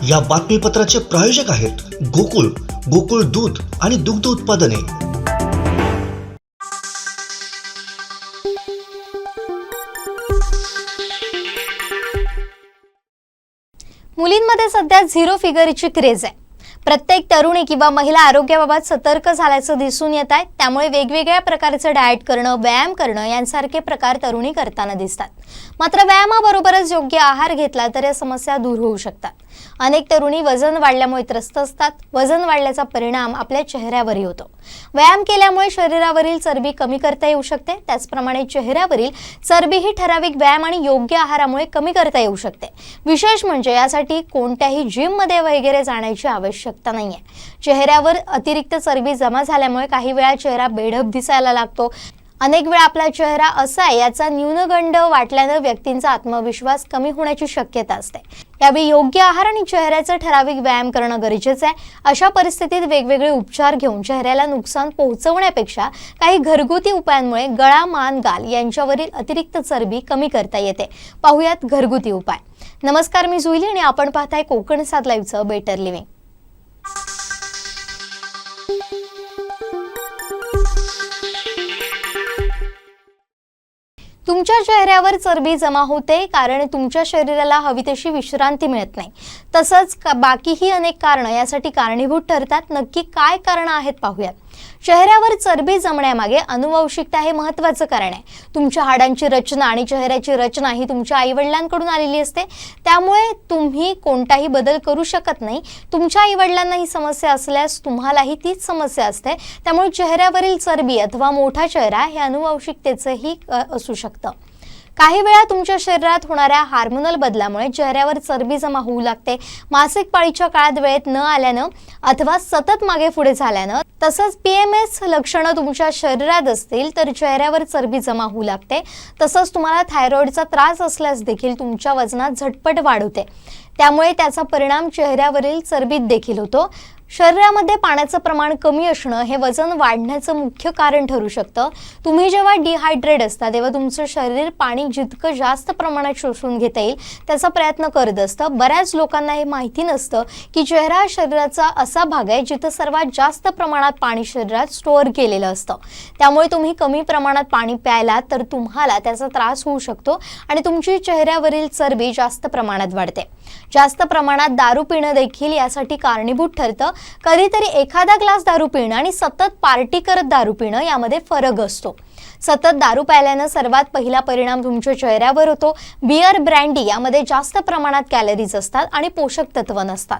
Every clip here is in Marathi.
या बातमीपत्राचे प्रायोजक आहेत गोकुळ दूध आणि दुग्ध उत्पादने। मुलींमध्ये सध्या झिरो फिगरची क्रेज आहे। प्रत्येक तरुणी किंवा महिला आरोग्याबाबत सतर्क झाल्याचं दिसून येत आहे। त्यामुळे वेगवेगळ्या प्रकारचे डाएट करणं, व्यायाम करणं यांसारखे प्रकार तरुणी करताना दिसतात। मात्र व्यायामाबरोबरच योग्य आहार घेतला तर या समस्या दूर होऊ शकतात। अनेक तरुणी वजन वाढल्यामुळे त्रस्त असतात। वजन वाढल्याचा परिणाम आपल्या चेहऱ्यावरही होतो। व्यायाम केल्यामुळे शरीरावरील चरबी कमी करता येऊ शकते। त्याचप्रमाणे चेहऱ्यावरील चरबी ही ठराविक व्यायाम आणि योग्य आहारामुळे कमी करता येऊ शकते। विशेष म्हणजे यासाठी कोणत्याही जिम मध्ये वगैरे जाण्याची आवश्यकता नाहीये। चेहऱ्यावर अतिरिक्त चरबी जमा झाल्यामुळे काही वेळा चेहरा बेढप दिसायला लागतो। अनेक वेळा आपला चेहरा असा आहे याचा न्यूनगंड वाटल्याने व्यक्तींचा आत्मविश्वास कमी होण्याची शक्यता असते। यावेळी योग्य आहार आणि चेहऱ्याचा ठराविक व्यायाम करणं गरजेचं आहे। अशा परिस्थितीत वेगवेगळे उपचार घेऊन चेहऱ्याला नुकसान पोहोचवण्यापेक्षा काही घरगुती उपायांमुळे गळा, मान, गाल यांच्यावरील अतिरिक्त चरबी कमी करता येते। पाहूयात घरगुती उपाय। नमस्कार, मी जुईली आणि आपण पाहताय कोकण 7 लाईव्हचं बेटर लिव्हिंग। तुमच्या चेहऱ्यावर चरबी जमा होते कारण तुमच्या शरीराला हवी तशी विश्रांती मिळत नाही। तसंच बाकीही अनेक कारणं यासाठी कारणीभूत ठरतात। नक्की काय कारणं आहेत पाहूयात। चेहऱ्यावर चरबी जमण्यामागे अनुवंशिकता हे महत्त्वाचं कारण आहे। तुमच्या हाडांची रचना आणि चेहऱ्याची रचना ही तुमच्या आईवडिलांकडून आलेली असते। त्यामुळे तुम्ही कोणताही बदल करू शकत नाही। तुमच्या आईवडिलांना ही समस्या असल्यास तुम्हालाही तीच समस्या असते। त्यामुळे चेहऱ्यावरील चरबी अथवा मोठा चेहरा हे अनुवंशिकतेचेही असू शकतं। काही वेळा तुमच्या शरीरात होणाऱ्या हार्मोनल बदलामुळे चेहऱ्यावर चरबी जमा होऊ लागते। मासिक पाळीच्या काळात वेळेत न आल्यानं अथवा सतत मागे पुढे झाल्यानं तसंच PMS लक्षणं तुमच्या शरीरात असतील तर चेहऱ्यावर चरबी जमा होऊ लागते। तसंच तुम्हाला थायरॉइडचा त्रास असल्यास देखील तुमच्या वजनात झटपट वाढ होते। त्यामुळे त्याचा परिणाम चेहऱ्यावरील चरबीत देखील होतो। शरीरामध्ये पाण्याचं प्रमाण कमी असणं हे वजन वाढण्याचं मुख्य कारण ठरू शकतं। तुम्ही जेव्हा डिहायड्रेट असता तेव्हा तुमचं शरीर पाणी जितकं जास्त प्रमाणात शोषून घेता येईल त्याचा प्रयत्न करत असतं। बऱ्याच लोकांना हे माहिती नसतं की चेहरा शरीराचा असा भाग आहे जिथं सर्वात जास्त प्रमाणात पाणी शरीरात स्टोअर केलेलं असतं। त्यामुळे तुम्ही कमी प्रमाणात पाणी प्यायला तर तुम्हाला त्याचा त्रास होऊ शकतो आणि तुमची चेहऱ्यावरील चरबी जास्त प्रमाणात वाढते। जास्त प्रमाणात दारू पिणं देखील यासाठी कारणीभूत ठरतं। कधीतरी एखादा ग्लास दारू पिणं आणि सतत पार्टी करत दारू पिणं यामध्ये फरक असतो। सतत दारू प्यायल्यानं सर्वात पहिला परिणाम तुमच्या चेहऱ्यावर होतो। बियर, ब्रँडी यामध्ये जास्त प्रमाणात कॅलरीज असतात आणि पोषक तत्व नसतात,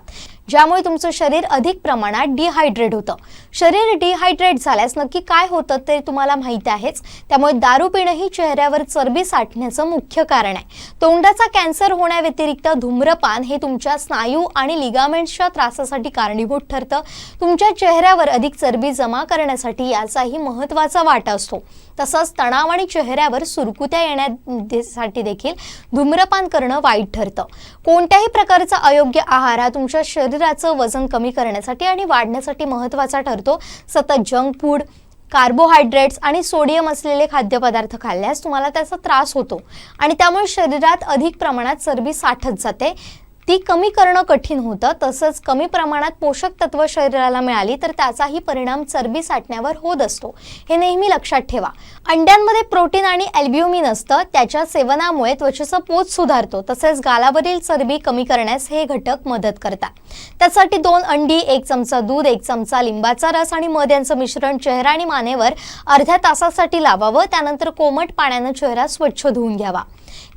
ज्यामुळे तुमचं शरीर अधिक प्रमाणात डिहायड्रेट होतं। शरीर डिहायड्रेट झाल्यास नक्की काय होतं ते तुम्हाला माहिती आहेच। त्यामुळे दारू पिणं ही चेहऱ्यावर चरबी साठण्याचं मुख्य कारण आहे। तोंडाचा कॅन्सर होण्याव्यतिरिक्त धूम्रपान हे तुमच्या स्नायू आणि लिगामेंट्सच्या त्रासासाठी कारणीभूत ठरतं। तुमच्या चेहऱ्यावर अधिक चरबी जमा करण्यासाठी याचाही महत्त्वाचा वाटा असतो। तसंच तणाव आणि चेहऱ्यावर सुरकुत्या येण्यासाठी देखील धूम्रपान करणं वाईट ठरतं। कोणत्याही प्रकारचा अयोग्य आहार हा तुमच्या शरीराचं वजन कमी करण्यासाठी आणि वाढण्यासाठी महत्त्वाचा ठरतो। सतत जंक फूड, कार्बोहायड्रेट्स आणि सोडियम असलेले खाद्यपदार्थ खाल्ल्यास तुम्हाला त्याचा त्रास होतो आणि त्यामुळे शरीरात अधिक प्रमाणात चरबी साठत जाते। ती कमी करणं कठीण होतं। तसंच कमी प्रमाणात पोषक तत्व शरीराला मिळाली तर त्याचाही परिणाम चरबी साठण्यावर होत असतो। हे नेहमी लक्षात ठेवा। अंड्यांमध्ये प्रोटीन आणि अल्ब्युमिन असतं। त्याच्या सेवनामुळे त्वचेचा पोत सुधारतो। तसेच गालावरील चरबी कमी करण्यास हे घटक मदत करतात। त्यासाठी 2 अंडी, 1 चमचा दूध, 1 चमचा लिंबाचा रस आणि मध यांचं मिश्रण चेहरा आणि मानेवर अर्ध्या तासासाठी लावावं। त्यानंतर कोमट पाण्याने चेहरा स्वच्छ धुवून घ्यावा।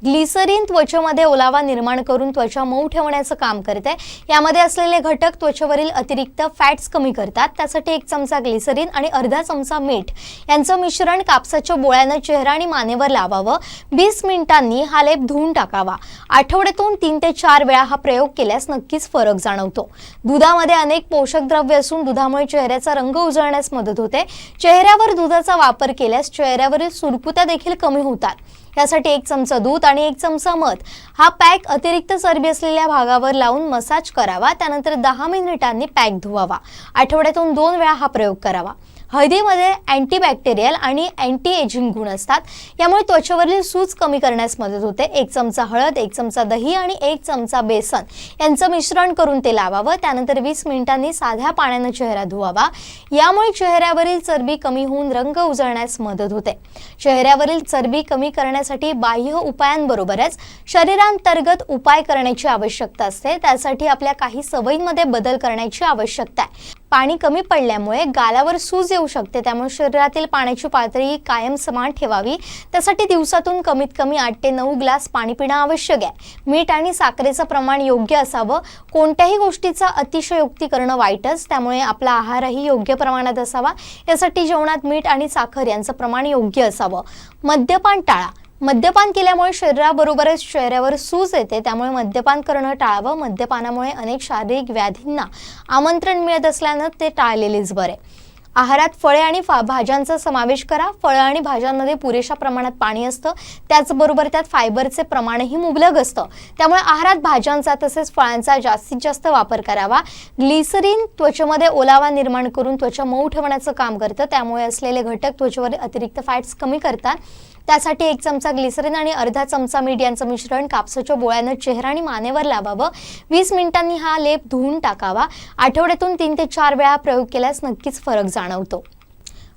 ग्लिसरीन त्वचेमध्ये ओलावा निर्माण करून त्वचा मऊ ठेवण्याचं काम करते। यामध्ये असलेले घटक त्वचेवरील अतिरिक्त फॅट्स कमी करतात। त्यासाठी 1 चमचा ग्लिसरीन आणि अर्धा चमचा मीठ यांचं मिश्रण कापसाच्या बोळ्यानं चेहरा आणि मानेवर लावावं। 20 मिनिटांनी हा लेप धुवून टाकावा। आठवड्यातून 3 ते 4 वेळा हा प्रयोग केल्यास नक्कीच फरक जाणवतो। दुधामध्ये अनेक पोषक द्रव्ये असून दुधामुळे चेहऱ्याचा रंग उजळण्यास मदत होते। चेहऱ्यावर दुधाचा वापर केल्यास चेहऱ्यावरील सुरकुत्या देखील कमी होतात। यासाठी 1 चमचा दूध आणि 1 चमचा मध हा पॅक अतिरिक्त चरबी असलेल्या भागावर लावून मसाज करावा। त्यानंतर 10 मिनिटांनी पॅक धुवावा। आठवड्यातून 2 वेळा हा प्रयोग करावा। हळदीमध्ये अँटीबॅक्टेरियल आणि अँटी एजिंग गुण असतात. यामुळे त्वचेवरील सूज कमी करण्यास मदत होते. 1 चमचा हळद, 1 चमचा दही आणि 1 चमचा बेसन यांचं मिश्रण करून ते लावावं. त्यानंतर 20 मिनिटांनी साध्या पाण्याने चेहरा धुवावा. यामुळे चेहऱ्यावरील चरबी कमी होऊन रंग उजळण्यास मदत होते. चेहऱ्यावरील चरबी कमी करण्यासाठी बाह्य उपायांबरोबरच शरीरांतर्गत उपाय करण्याची आवश्यकता असते. त्यासाठी आपल्या काही सवयींमध्ये बदल करण्याची आवश्यकता आहे. पाणी कमी पडल्यामुळे गालावर सूज येऊ शकते. त्यामुळे शरीरातील पाण्याची पातळी कायम समान ठेवावी. त्यासाठी दिवसातून कमीत कमी 8 ते 9 ग्लास पाणी पिणं आवश्यक आहे. मीठ आणि साखरेचं प्रमाण योग्य असावं. कोणत्याही गोष्टीचा अतिशयोक्ती करणं वाईटच. त्यामुळे आपला आहारही योग्य प्रमाणात असावा. यासाठी जेवणात मीठ आणि साखर यांचं प्रमाण योग्य असावं. मद्यपान टाळा. मद्यपान केल्यामुळे शरीराबरोबरच चेहऱ्यावर सूज येते. त्यामुळे मद्यपान करणं टाळावं. मद्यपानामुळे अनेक शारीरिक व्याधींना आमंत्रण मिळत असल्यानं ते टाळलेलेच बरे. आहारात फळे आणि भाज्यांचा समावेश करा. फळं आणि भाज्यांमध्ये पुरेशा प्रमाणात पाणी असतं. त्याचबरोबर त्यात फायबरचे प्रमाणही मुबलक असतं. त्यामुळे आहारात भाज्यांचा तसेच फळांचा जास्तीत जास्त वापर करावा. ग्लिसरीन त्वचेमध्ये ओलावा निर्माण करून त्वचा मऊ ठेवण्याचं काम करतं. त्यामुळे असलेले घटक त्वचेवर अतिरिक्त फॅट्स कमी करतात. त्यासाठी 1 चमचा ग्लिसरीन आणि अर्धा चमचा मीठ यांचं मिश्रण कापसाच्या बोळ्यानं चेहरा आणि मानेवर लावावं. 20 मिनिटांनी हा लेप धुवून टाकावा. आठवड्यातून 3 ते 4 वेळा प्रयोग केल्यास नक्कीच फरक जाणवतो.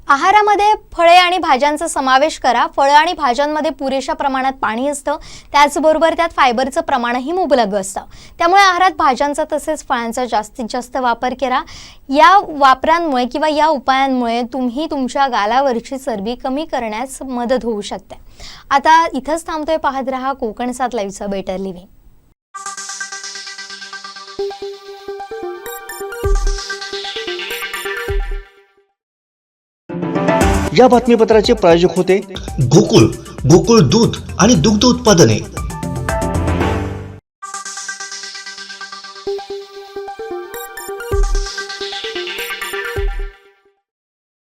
आहारामध्ये फळे आणि भाज्यांचा समावेश करा. फळं आणि भाज्यांमध्ये पुरेशा प्रमाणात पाणी असतं. त्याचबरोबर त्यात फायबरचं प्रमाणही मुबलक असतं. त्यामुळे आहारात भाज्यांचा तसेच फळांचा जास्तीत जास्त वापर करा. या वापरांमुळे किंवा या उपायांमुळे तुम्ही तुमच्या गालावरची चरबी कमी करण्यास मदत होऊ शकते. आता इथंच थांबतोय. पाहत रहा कोकण 7 लाईव्हचं बेटर लिव्हिंग. या बातमीपत्राचे प्रायोजक होते गोकुळ दूध आणि दुग्ध उत्पादने.